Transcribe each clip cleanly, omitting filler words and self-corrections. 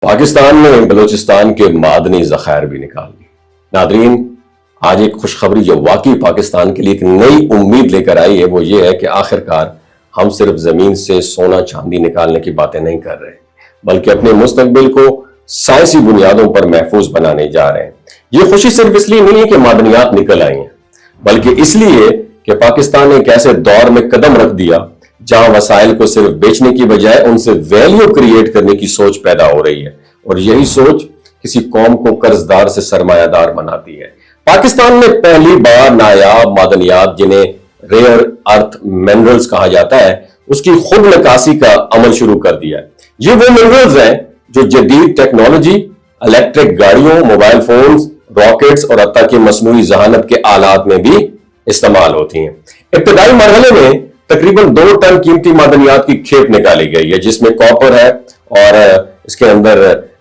पाकिस्तान ने बलूचिस्तान के मादनी ज़खायर भी निकाल ली। नादरीन, आज एक खुशखबरी जो वाकई पाकिस्तान के लिए एक नई उम्मीद लेकर आई है, वो ये है कि आखिरकार हम सिर्फ ज़मीन से सोना चांदी निकालने की बातें नहीं कर रहे, बल्कि अपने मुस्तकबिल को साइंसी बुनियादों पर महफूज बनाने जा रहे हैं। ये खुशी सिर्फ इसलिए नहीं है कि मादनियात निकल आई हैं, बल्कि इसलिए कि पाकिस्तान ने एक ऐसे दौर में कदम रख दिया जहां वसाइल को सिर्फ बेचने की बजाय उनसे वैल्यू क्रिएट करने की सोच पैदा हो रही है, और यही सोच किसी कौम को कर्जदार से सरमायादार बनाती है। पाकिस्तान ने पहली बार नायाब मादनियात, जिन्हें रेयर अर्थ मिनरल्स कहा जाता है, उसकी खुद निकासी का अमल शुरू कर दिया है। ये वो मिनरल्स हैं जो जदीद टेक्नोलॉजी, इलेक्ट्रिक गाड़ियों, मोबाइल फोन्स, रॉकेट्स और हत्ता कि मसनूई जहानत के आलात में भी इस्तेमाल होती हैं। इब्तदाई मरहले में तकरीबन 2 टन कीमती मादनियात की खेप निकाली गई है, जिसमें कॉपर है और इसके अंदर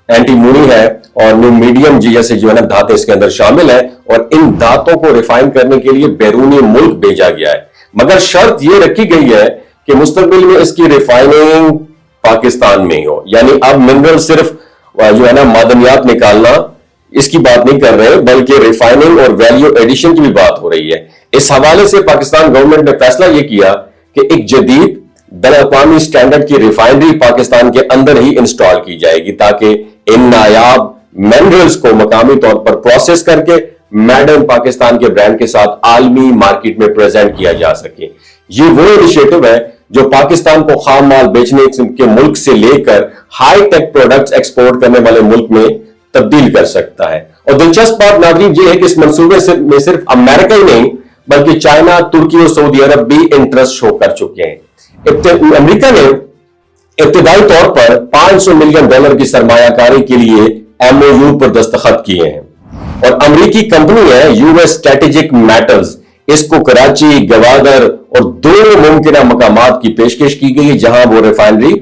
एंटीमोनी है और न्यूमीडियम जैसे जो है ना धातें इसके अंदर शामिल है, और इन धातों को रिफाइन करने के लिए बैरूनी मुल्क भेजा गया है। मगर शर्त यह रखी गई है कि मुस्तकबिल में इसकी रिफाइनिंग पाकिस्तान में ही हो। यानी अब मिनरल सिर्फ जो है ना मादनियात निकालना, इसकी बात नहीं कर रहे, बल्कि रिफाइनिंग और वैल्यू एडिशन की भी बात हो रही है। इस हवाले से पाकिस्तान गवर्नमेंट ने फैसला यह किया कि एक जदीद बैनुल-अक़वामी स्टैंडर्ड की रिफाइनरी पाकिस्तान के अंदर ही इंस्टॉल की जाएगी, ताकि इन नायाब मिनरल्स को मकामी तौर पर प्रोसेस करके मेड इन पाकिस्तान के ब्रांड के साथ आलमी मार्केट में प्रेजेंट किया जा सके। ये वो इनिशिएटिव है जो पाकिस्तान को खाम माल बेचने के मुल्क से लेकर हाई टेक प्रोडक्ट्स एक्सपोर्ट करने वाले मुल्क में तब्दील कर सकता है। और दिलचस्प बात नाज़रीन ये है कि इस मंसूबे में सिर्फ अमेरिका ही नहीं, बल्कि चाइना, तुर्की और सऊदी अरब भी इंटरेस्ट शो कर चुके हैं। अमेरिका ने इब्तिदाई तौर पर $500 मिलियन की सरमायाकारी के लिए एमओयू पर दस्तखत किए हैं, और अमेरिकी कंपनी है यूएस स्ट्रेटेजिक मेटल्स, इसको कराची, गवादर और 2 मुमकिन मकामात की पेशकश की गई है जहां वो रिफाइनरी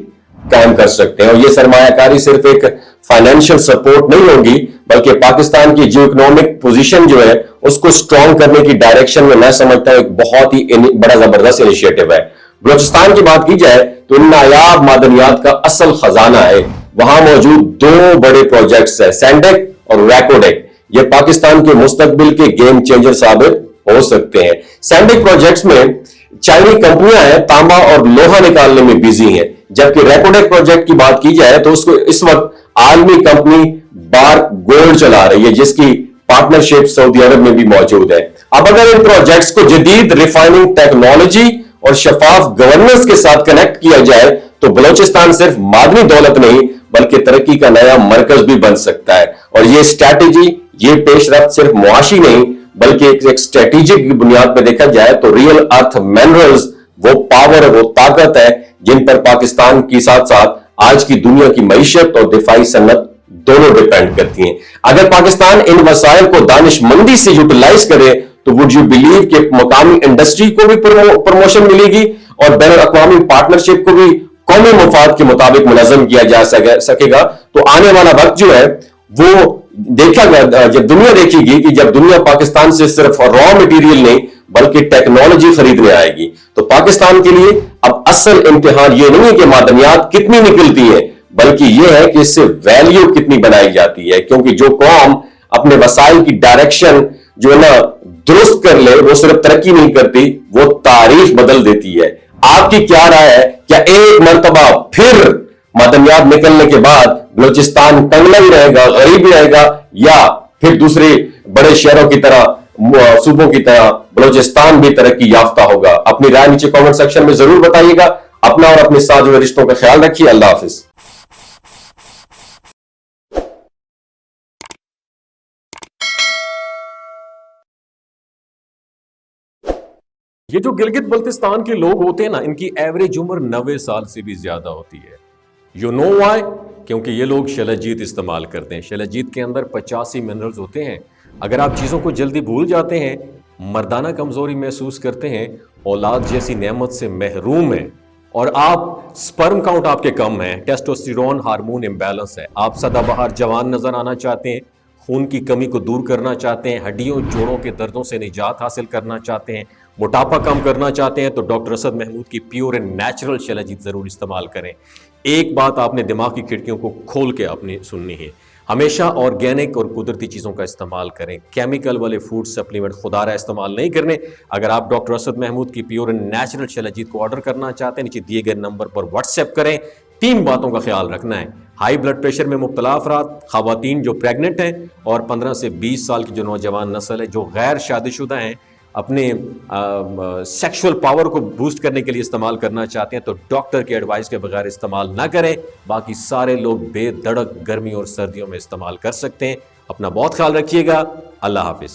कायम कर सकते हैं। और ये सरमायाकारी सिर्फ एक फाइनेंशियल सपोर्ट नहीं होगी, बल्कि पाकिस्तान की जियो इकोनॉमिक पोजीशन जो है उसको स्ट्रॉन्ग करने की डायरेक्शन में मैं समझता हूं एक बहुत ही बड़ा जबरदस्त इनिशिएटिव है। बलूचिस्तान की बात की जाए तो इन नायाब मादनियात का असल खजाना है। वहां मौजूद 2 बड़े प्रोजेक्ट्स है, सैंडेक और रैकोडेक। ये पाकिस्तान के मुस्तकबिल के गेम चेंजर साबित हो सकते हैं। सैंडेक प्रोजेक्ट्स में चाइनीज कंपनियां हैं, तांबा और लोहा निकालने में बिजी हैं, जबकि रैकोडेक प्रोजेक्ट की बात की जाए तो उसको इस वक्त आलमी कंपनी बार्क गोल्ड चला रही है, जिसकी पार्टनरशिप सऊदी अरब में भी मौजूद है। अब अगर इन प्रोजेक्ट्स को जदीद रिफाइनिंग टेक्नोलॉजी और शफाफ गवर्नेंस के साथ कनेक्ट किया जाए तो बलूचिस्तान सिर्फ मादनी दौलत नहीं, बल्कि तरक्की का नया मरकज भी बन सकता है। और ये स्ट्रैटेजी, ये पेशरफ्त सिर्फ मुआशी नहीं, बल्कि एक स्ट्रेटेजिक बुनियाद पर देखा जाए तो रियल अर्थ मिनरल्स वो पावर है, वो ताकत है जिन पर पाकिस्तान के साथ साथ आज की दुनिया की मईशत और दिफाई सन्नत दोनों डिपेंड करती हैं। अगर पाकिस्तान इन वसाइल को दानिशमंदी से यूटिलाइज करे तो वुड यू बिलीव कि मकामी इंडस्ट्री को भी प्रमोशन मिलेगी और बैनुल अक़वामी पार्टनरशिप को भी कौमी मफाद के मुताबिक मुनज़्ज़म किया जा सकेगा। तो आने वाला वक्त जो है वो देखा जब दुनिया देखेगी कि जब दुनिया पाकिस्तान से सिर्फ रॉ मटेरियल नहीं बल्कि टेक्नोलॉजी खरीदने आएगी, तो पाकिस्तान के लिए अब असल इम्तिहान ये नहीं है कि मादनियात कितनी निकलती है, बल्कि यह है कि इससे वैल्यू कितनी बनाई जाती है। क्योंकि जो कौम अपने वसाइल की डायरेक्शन जो है ना दुरुस्त कर ले, वो सिर्फ तरक्की नहीं करती, वो तारीख बदल देती है। आपकी क्या राय है? क्या एक मर्तबा फिर मादनियात निकलने के बाद बलूचिस्तान टंगला ही रहेगा, गरीब ही रहेगा, या फिर दूसरे बड़े शहरों की तरह, सूबों की तरह बलूचिस्तान भी तरक्की याफ्ता होगा? अपनी राय नीचे कमेंट सेक्शन में जरूर बताइएगा। अपना और अपने साथ जुड़े रिश्तों का ख्याल रखिए। अल्लाह हाफिज। ये जो गिलगित बल्तिस्तान के लोग होते हैं ना, इनकी एवरेज उम्र 90 साल से भी ज्यादा होती है। You know why? क्योंकि ये लोग शलजीत इस्तेमाल करते हैं। शलजीत के अंदर 85 मिनरल्स होते हैं। अगर आप चीज़ों को जल्दी भूल जाते हैं, मर्दाना कमज़ोरी महसूस करते हैं, औलाद जैसी नेमत से महरूम हैं, और आप स्पर्म काउंट आपके कम है, टेस्टोस्टेरोन हार्मोन इम्बैलेंस है, आप सदाबहार जवान नजर आना चाहते हैं, खून की कमी को दूर करना चाहते हैं, हड्डियों जोड़ों के दर्दों से निजात हासिल करना चाहते हैं, मोटापा कम करना चाहते हैं, तो डॉक्टर असद महमूद की प्योर एंड नेचुरल शलजीत ज़रूर इस्तेमाल करें। ایک بات آپ نے دماغ کی کھڑکیوں کو کھول کے اپنی سننی ہے، ہمیشہ آرگینک اور قدرتی چیزوں کا استعمال کریں، کیمیکل والے فوڈ سپلیمنٹ خدا رہا استعمال نہیں کرنے۔ اگر آپ ڈاکٹر اسد محمود کی پیور اینڈ نیچرل شیلاجیت کو آرڈر کرنا چاہتے ہیں، نیچے دیے گئے نمبر پر واٹس ایپ کریں۔ 3 باتوں کا خیال رکھنا ہے: ہائی بلڈ پریشر میں مبتلا افراد، خواتین جو پریگننٹ ہیں، اور 15 سے 20 سال کی جو نوجوان نسل ہے جو غیر شادی شدہ ہیں، اپنے سیکشول پاور کو بوسٹ کرنے کے لیے استعمال کرنا چاہتے ہیں تو ڈاکٹر کے ایڈوائس کے بغیر استعمال نہ کریں۔ باقی سارے لوگ بے دھڑک گرمی اور سردیوں میں استعمال کر سکتے ہیں۔ اپنا بہت خیال رکھیے گا۔ اللہ حافظ۔